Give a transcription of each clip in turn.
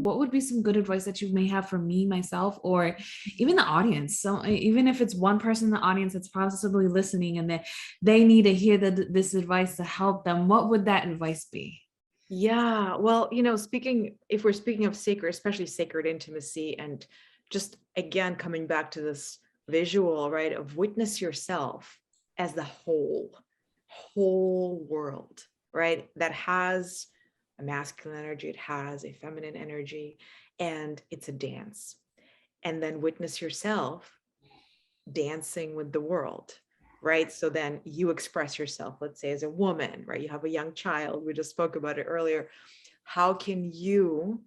what would be some good advice that you may have for me, myself, or even the audience? So even if it's one person in the audience that's possibly listening and they need to hear this advice to help them, what would that advice be? Yeah, well, if we're speaking of sacred, especially sacred intimacy, and just again, coming back to this visual, right, of witness yourself as the whole world, right, that has a masculine energy, it has a feminine energy, and it's a dance. And then witness yourself dancing with the world, right? So then you express yourself, let's say as a woman, right? You have a young child, we just spoke about it earlier. How can you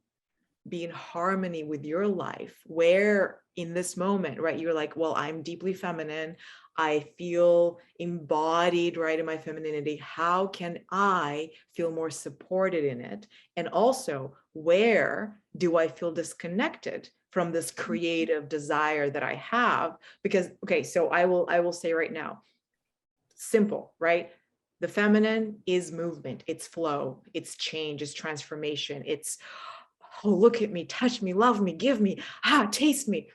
be in harmony with your life, where in this moment, right, you're like, well, I'm deeply feminine, I feel embodied, right, in my femininity. How can I feel more supported in it? And also, where do I feel disconnected from this creative desire that I have? Because, okay, so I will say right now, simple, right? The feminine is movement, it's flow, it's change, it's transformation, it's, oh, look at me, touch me, love me, give me, taste me.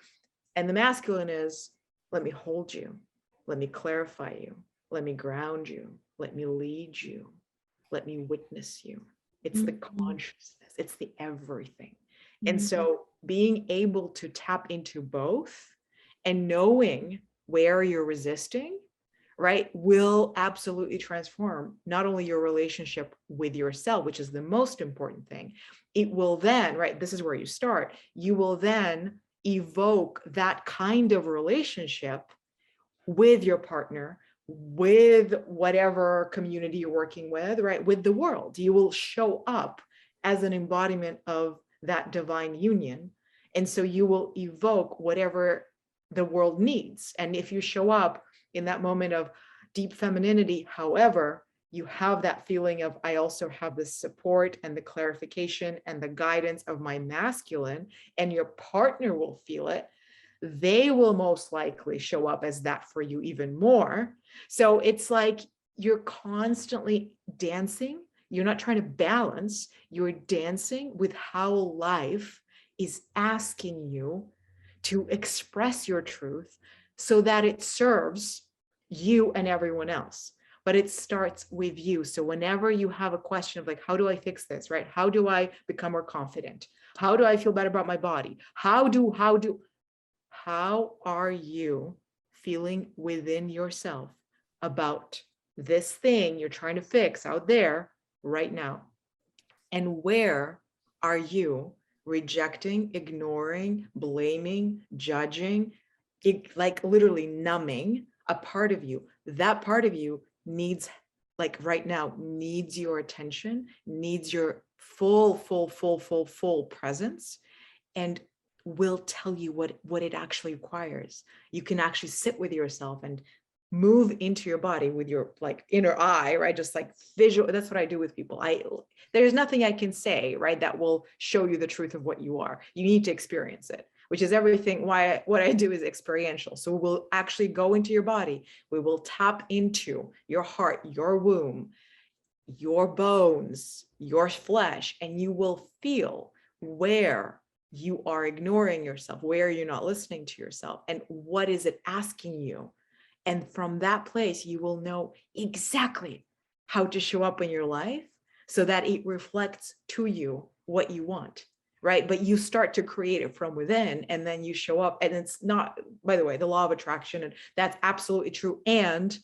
And the masculine is, let me hold you, let me clarify you, let me ground you, let me lead you, let me witness you. It's the consciousness, it's the everything. And so being able to tap into both and knowing where you're resisting, right, will absolutely transform not only your relationship with yourself, which is the most important thing. It will then, right, this is where you start, you will then evoke that kind of relationship with your partner, with whatever community you're working with, right, with the world. You will show up as an embodiment of that divine union. And so you will evoke whatever the world needs. And if you show up in that moment of deep femininity, however, you have that feeling of, I also have the support and the clarification and the guidance of my masculine, and your partner will feel it, they will most likely show up as that for you even more. So it's like you're constantly dancing. You're not trying to balance, you're dancing with how life is asking you to express your truth so that it serves you and everyone else. But it starts with you. So whenever you have a question of like, how do I fix this, right? How do I become more confident? How do I feel better about my body? How are you feeling within yourself about this thing you're trying to fix out there right now? And where are you rejecting, ignoring, blaming, judging, like literally numbing a part of you? That part of you needs, like right now, needs your attention, needs your full presence, and will tell you what it actually requires. You can actually sit with yourself and move into your body with your like inner eye, right? Just like visual. That's what I do with people. There's nothing I can say, right, that will show you the truth of what you are. You need to experience it, which is everything. What I do is experiential. So we'll actually go into your body. We will tap into your heart, your womb, your bones, your flesh, and you will feel where you are ignoring yourself, where you're not listening to yourself, and what is it asking you. And from that place, you will know exactly how to show up in your life so that it reflects to you what you want, right? But you start to create it from within, and then you show up. And it's not, by the way, the law of attraction, and that's absolutely true. And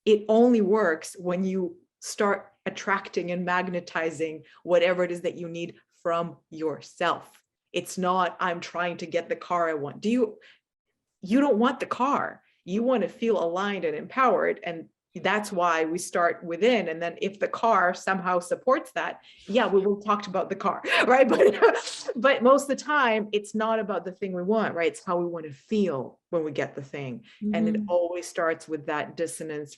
it only works when you start attracting and magnetizing whatever it is that you need from yourself. It's not, I'm trying to get the car I want. You don't want the car. You want to feel aligned and empowered. And that's why we start within. And then if the car somehow supports that, yeah, we will talk about the car, right? But most of the time, it's not about the thing we want, right? It's how we want to feel when we get the thing. And it always starts with that dissonance,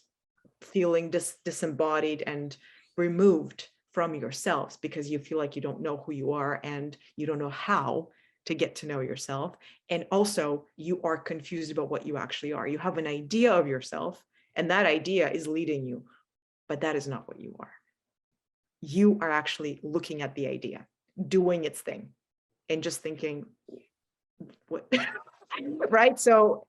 feeling disembodied and removed from yourselves, because you feel like you don't know who you are and you don't know how to get to know yourself. And also you are confused about what you actually are. You have an idea of yourself, and that idea is leading you, but that is not what you are. You are actually looking at the idea. doing its thing and just thinking, what, right? So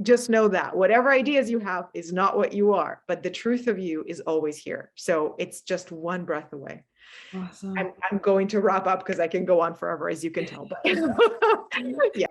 just know that whatever ideas you have is not what you are, but the truth of you is always here. So it's just one breath away. Awesome. I'm going to wrap up because I can go on forever, as you can tell. But yeah.